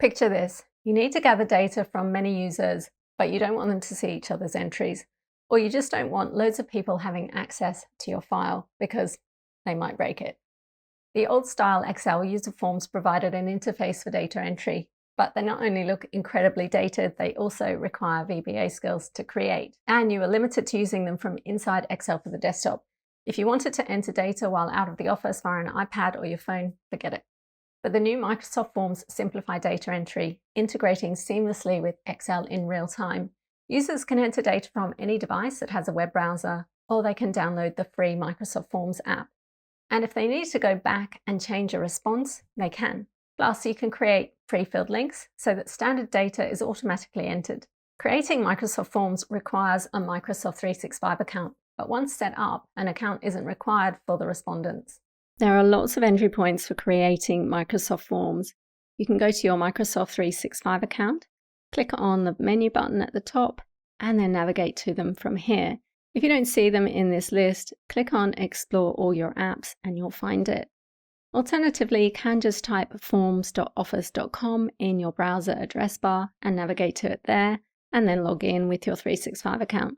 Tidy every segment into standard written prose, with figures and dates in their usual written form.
Picture this. You need to gather data from many users, but you don't want them to see each other's entries. Or you just don't want loads of people having access to your file because they might break it. The old-style Excel UserForms provided an interface for data entry, but they not only look incredibly dated, they also require VBA skills to create, and you are limited to using them from inside Excel for the desktop. If you wanted to enter data while out of the office via an iPad or your phone, forget it. But the new Microsoft Forms simplify data entry, integrating seamlessly with Excel in real time. Users can enter data from any device that has a web browser, or they can download the free Microsoft Forms app. And if they need to go back and change a response, they can. Plus, you can create pre-filled links so that standard data is automatically entered. Creating Microsoft Forms requires a Microsoft 365 account, but once set up, an account isn't required for the respondents. There are lots of entry points for creating Microsoft Forms. You can go to your Microsoft 365 account, click on the menu button at the top, and then navigate to them from here. If you don't see them in this list, click on Explore all your apps and you'll find it. Alternatively, you can just type forms.office.com in your browser address bar and navigate to it there, and then log in with your 365 account.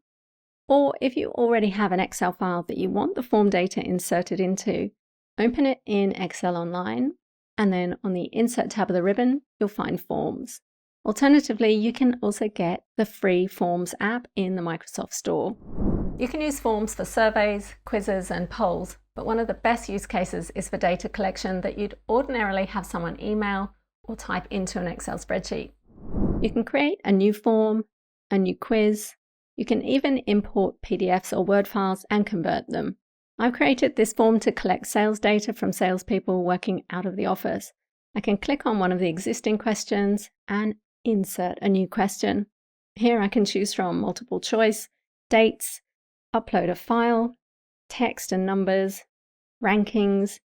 Or if you already have an Excel file that you want the form data inserted into, open it in Excel Online, and then on the Insert tab of the ribbon, you'll find Forms. Alternatively, you can also get the free Forms app in the Microsoft Store. You can use Forms for surveys, quizzes, and polls, but one of the best use cases is for data collection that you'd ordinarily have someone email or type into an Excel spreadsheet. You can create a new form, a new quiz. You can even import PDFs or Word files and convert them. I've created this form to collect sales data from salespeople working out of the office. I can click on one of the existing questions and insert a new question. Here I can choose from multiple choice, dates, upload a file, text and numbers, rankings,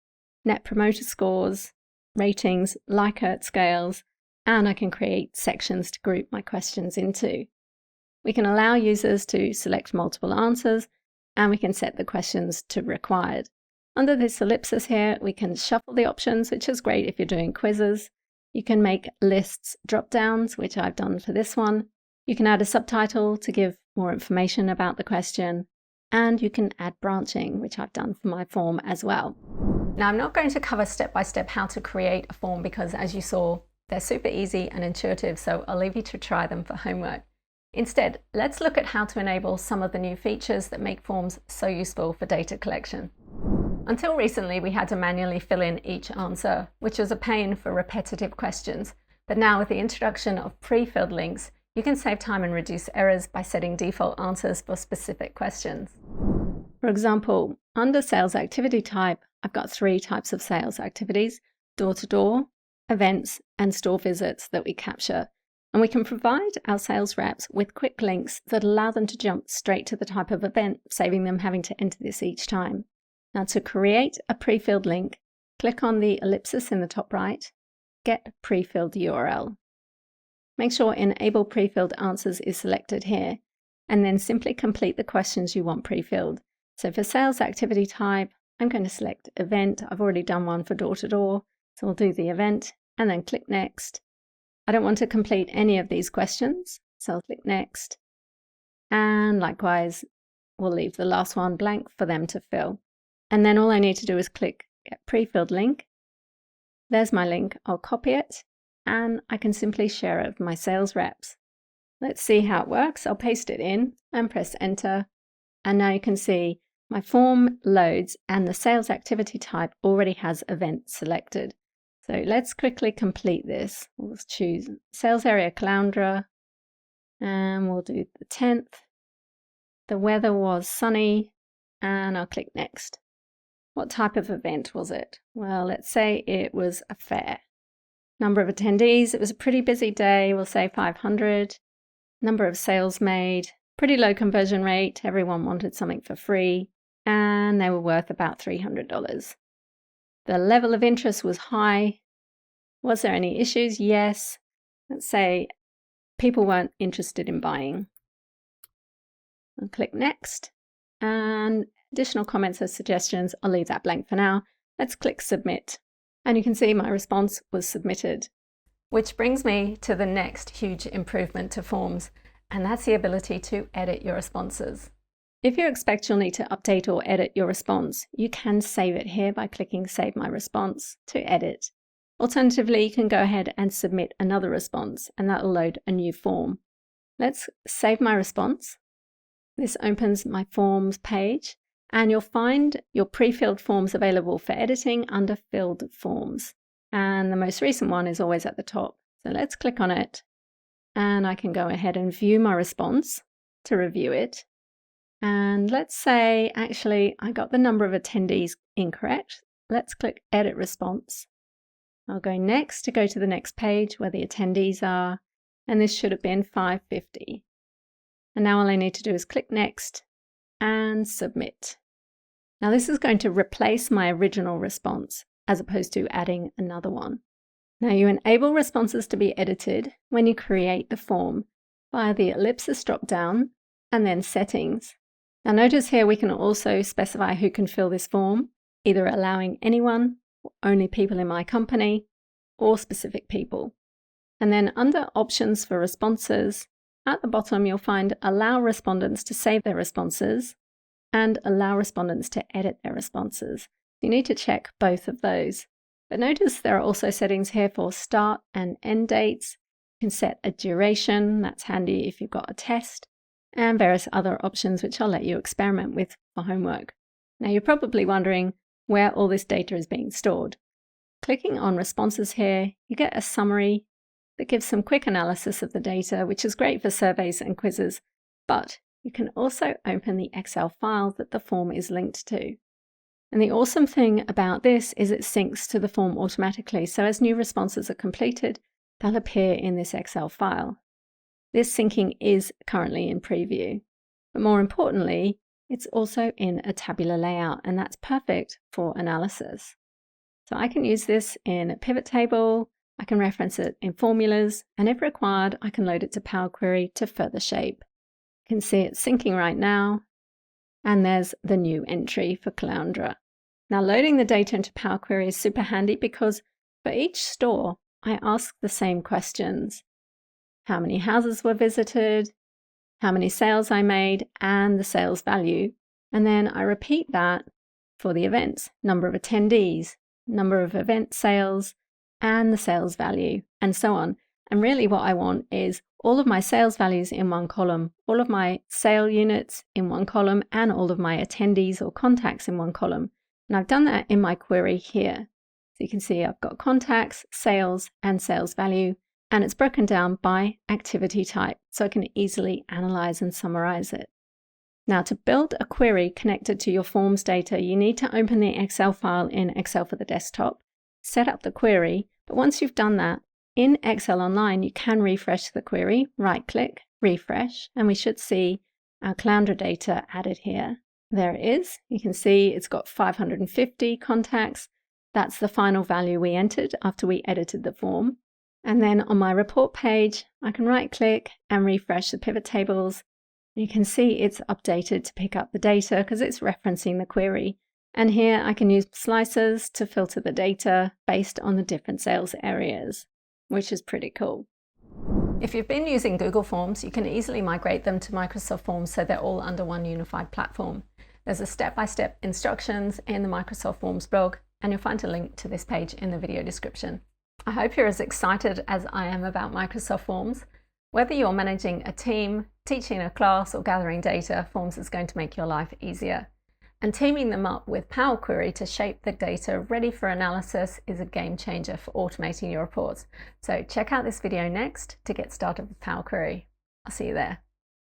net promoter scores, ratings, Likert scales, and I can create sections to group my questions into. We can allow users to select multiple answers, and we can set the questions to required. Under this ellipsis here, we can shuffle the options, which is great if you're doing quizzes. You can make lists drop-downs, which I've done for this one. You can add a subtitle to give more information about the question, and you can add branching, which I've done for my form as well. Now, I'm not going to cover step-by-step how to create a form because, as you saw, they're super easy and intuitive, so I'll leave you to try them for homework. Instead, let's look at how to enable some of the new features that make forms so useful for data collection. Until recently, we had to manually fill in each answer, which was a pain for repetitive questions. But now with the introduction of pre-filled links, you can save time and reduce errors by setting default answers for specific questions. For example, under sales activity type, I've got 3 types of sales activities: door-to-door, events, and store visits that we capture. And we can provide our sales reps with quick links that allow them to jump straight to the type of event, saving them having to enter this each time. Now, to create a pre-filled link, click on the ellipsis in the top right, Get Pre-filled URL. Make sure Enable Pre-filled Answers is selected here, and then simply complete the questions you want pre-filled. So for sales activity type, I'm going to select Event. I've already done one for door-to-door, so we'll do the event, and then click Next. I don't want to complete any of these questions, so I'll click Next. And likewise, we'll leave the last one blank for them to fill. And then all I need to do is click Get Pre-filled Link. There's my link. I'll copy it, and I can simply share it with my sales reps. Let's see how it works. I'll paste it in and press Enter. And now you can see my form loads and the sales activity type already has Event selected. So let's quickly complete this. We'll choose Sales Area Caloundra, and we'll do the 10th. The weather was sunny, and I'll click Next. What type of event was it? Well, let's say it was a fair. Number of attendees, it was a pretty busy day, we'll say 500. Number of sales made, pretty low conversion rate, everyone wanted something for free, and they were worth about $300. The level of interest was high. Was there any issues? Yes. Let's say people weren't interested in buying. I'll click Next, and additional comments or suggestions, I'll leave that blank for now. Let's click Submit. And you can see my response was submitted. Which brings me to the next huge improvement to forms, and that's the ability to edit your responses. If you expect you'll need to update or edit your response, you can save it here by clicking Save My Response to edit. Alternatively, you can go ahead and submit another response, and that will load a new form. Let's save my response. This opens my forms page, and you'll find your pre-filled forms available for editing under Filled Forms. And the most recent one is always at the top. So let's click on it, and I can go ahead and view my response to review it. And let's say, actually, I got the number of attendees incorrect. Let's click Edit Response. I'll go next to go to the next page where the attendees are, and this should have been 550. And now all I need to do is click Next and Submit. Now this is going to replace my original response as opposed to adding another one. Now you enable responses to be edited when you create the form via the ellipsis drop-down and then Settings. Now notice here we can also specify who can fill this form, either allowing anyone, or only people in my company, or specific people. And then under Options for Responses, at the bottom you'll find Allow respondents to save their responses and Allow respondents to edit their responses. You need to check both of those. But notice there are also settings here for start and end dates. You can set a duration, that's handy if you've got a test, and various other options which I'll let you experiment with for homework. Now you're probably wondering where all this data is being stored. Clicking on Responses here, you get a summary that gives some quick analysis of the data, which is great for surveys and quizzes, but you can also open the Excel file that the form is linked to. And the awesome thing about this is it syncs to the form automatically, so as new responses are completed, they'll appear in this Excel file. This syncing is currently in preview, but more importantly, it's also in a tabular layout, and that's perfect for analysis. So I can use this in a pivot table, I can reference it in formulas, and if required, I can load it to Power Query to further shape. You can see it's syncing right now, and there's the new entry for Caloundra. Now loading the data into Power Query is super handy because for each store, I ask the same questions. How many houses were visited, how many sales I made, and the sales value. And then I repeat that for the events, number of attendees, number of event sales, and the sales value, and so on. And really what I want is all of my sales values in one column, all of my sale units in one column, and all of my attendees or contacts in one column. And I've done that in my query here. So you can see I've got contacts, sales, and sales value, and it's broken down by activity type, so I can easily analyze and summarize it. Now to build a query connected to your forms data, you need to open the Excel file in Excel for the desktop, set up the query, but once you've done that, in Excel Online, you can refresh the query, right-click, refresh, and we should see our Caloundra data added here. There it is. You can see it's got 550 contacts. That's the final value we entered after we edited the form. And then on my report page, I can right-click and refresh the pivot tables. You can see it's updated to pick up the data because it's referencing the query. And here I can use slicers to filter the data based on the different sales areas, which is pretty cool. If you've been using Google Forms, you can easily migrate them to Microsoft Forms so they're all under one unified platform. There's a step-by-step instructions in the Microsoft Forms blog, and you'll find a link to this page in the video description. I hope you're as excited as I am about Microsoft Forms. Whether you're managing a team, teaching a class, or gathering data, Forms is going to make your life easier. And teaming them up with Power Query to shape the data ready for analysis is a game changer for automating your reports. So check out this video next to get started with Power Query. I'll see you there.